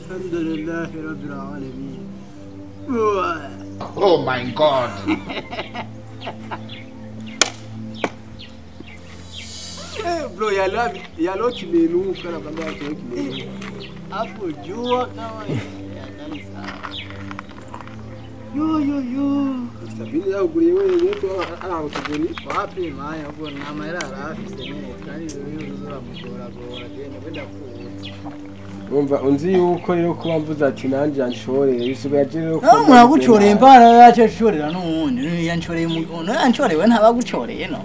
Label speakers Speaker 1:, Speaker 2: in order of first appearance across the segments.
Speaker 1: Alhamdulillahi Rabbil Alamin.
Speaker 2: Oh my God.
Speaker 1: Bro, yalo kimenuka na kwamba watu kimenuka. Hapo jua kama yo. Sabini yao kule wewe mtu ana utugoni. Wapi maya hapo na mahera rafi sema kani wewe uzura mugora tena kwenda ku. Umva unzi yuko rero kuba mvuza ati nanje yanshoreye bisuga yaje ko.
Speaker 3: Mwaguchoreye impara yache shorera none yanshoreye mugono yanshoreye ntabaguchoreye no.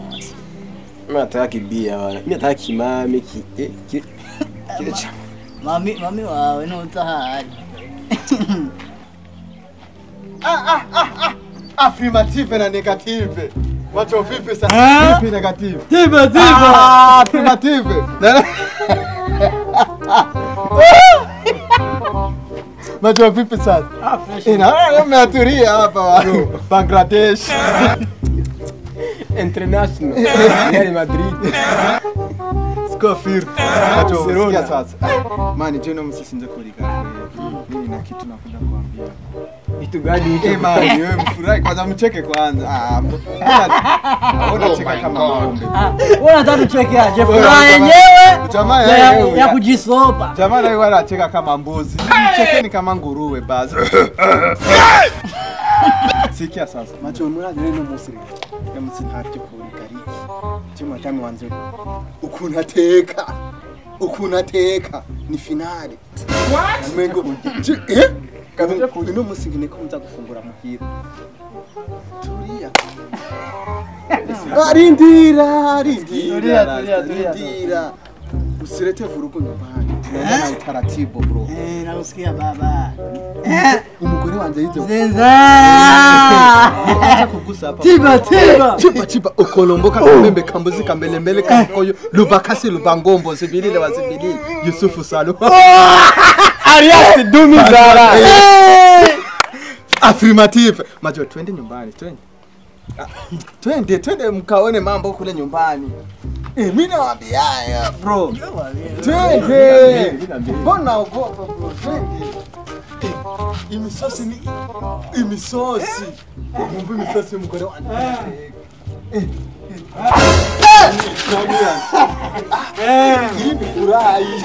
Speaker 1: Nataki bia bana. Mimi nataki mami ki.
Speaker 3: Mami wawe no utahari.
Speaker 4: Affirmative na negative. Wacho vipi sasa? Vipi negative?
Speaker 3: Tiba.
Speaker 4: Affirmative. Wacho vipi sasa? Ina umeaturia hapa wa Bangladesh.
Speaker 1: International. Real Madrid.
Speaker 4: Scofield. Wacho sasa. Mani jeno msisinze kulika. Mimi na kitu nakwenda kuambia.
Speaker 1: Kitu gani hicho?
Speaker 4: Mani wewe mfurahi kwanza mcheke kwanza. Mbona cheka kama ng'ombe?
Speaker 3: Unataka tucheke aje? Furaha yenyewe.
Speaker 4: Jamaa
Speaker 3: ya kujisopa.
Speaker 4: Jamaa leo anacheka kama mbuzi. Mchekeni kama nguruwe basi. Sikia sasa.
Speaker 1: Macho mwana neno musiri. Ya msinhati kulikariki. Chuma chami wanze. Ukunateka ni finale.
Speaker 4: What?
Speaker 1: Mwengo. Kabla kuino musingine ko mza gufungura muhira. Tulia. Arindira. Usirete vurugo nyumbani. Tunaenda taratibu bro.
Speaker 3: Nakusikia baba.
Speaker 1: Umugore wanje yizo.
Speaker 3: Zenza.
Speaker 1: Acha kugusa hapa. Chiba ukolomboka mbembe kambuzi kambelembele kakoyo lubakasi lubangombo zibilile wazibilile Yusufu Salu. Arias Dumi Zara. Affirmative. Majo twende nyumbani, twende mkaone mambo kule nyumbani. Mimi nawaambia bro. Twende. Mbona ugopa bro? Twende. Imisosi. Mungu imisosi mkore wangu. Hii ni furaha hii.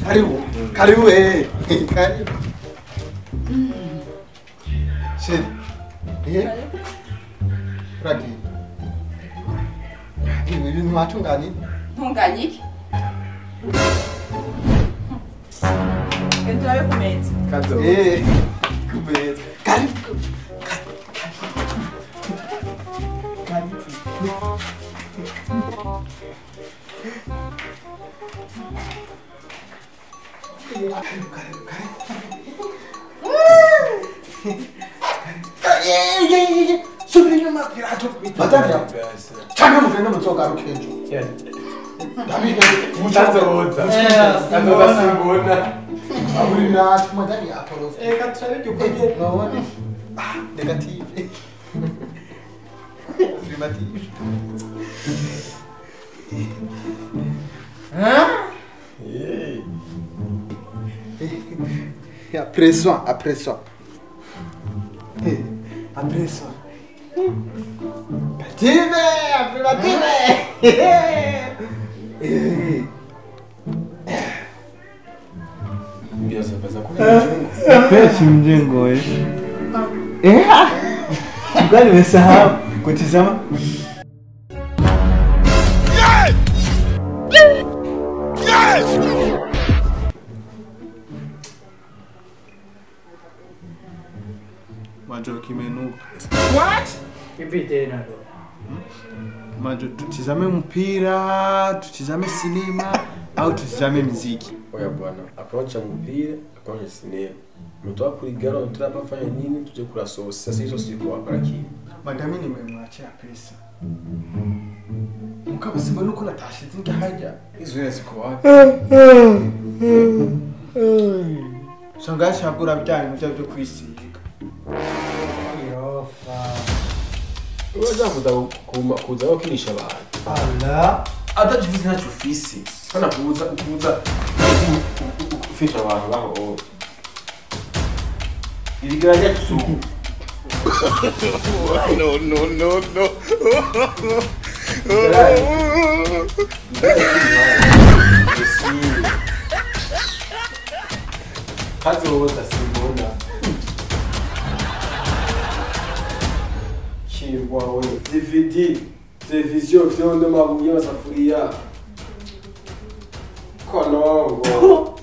Speaker 1: Karibu. Karibu. Shit. Raki. Ni matungani?
Speaker 5: Tunganyiki? Enjoy kumeza.
Speaker 1: Kazo. Kumeza. Karibu. Subiri mapirato. Batania. Changa mugenda mutsoka rukenjo. Yes. David muchaza roza. Kazo basingona. Aburi na madani apolo. Katsale kyokoje. No. Negative. Affirmative. Après ça. Affirmative. Biasa pesa kuna
Speaker 4: Pesi mjengo Mgani umesahau kutizama? Majo kimenuka.
Speaker 5: What?
Speaker 3: Kipi tena ndo?
Speaker 4: Majo tutizame mpira, tutizame sinema au tutizame muziki?
Speaker 1: Oya bwana, akaoncha mpira, akaoncha sinema. Mtu wako kuligana tunataka fanya nini? Tuje kula sosi. Sasa hizo siku hapa lakini.
Speaker 4: Madami nimemwachia pesa.
Speaker 1: Mukaba simba nuko natashize njya hajya.
Speaker 4: Izo yese ko wapi. Usanga yashagura byari mu byo kwisiga.
Speaker 1: Uzavuza kuza wakinisha abantu.
Speaker 3: Allah.
Speaker 1: Adajivuze ntacyo ufise. Kana kuza ufisha abantu baho. Irigaranya kusuku. No. Hazoza simbona. Chirwawe DVD televiziyo vyondo mabuye masafuriya konongo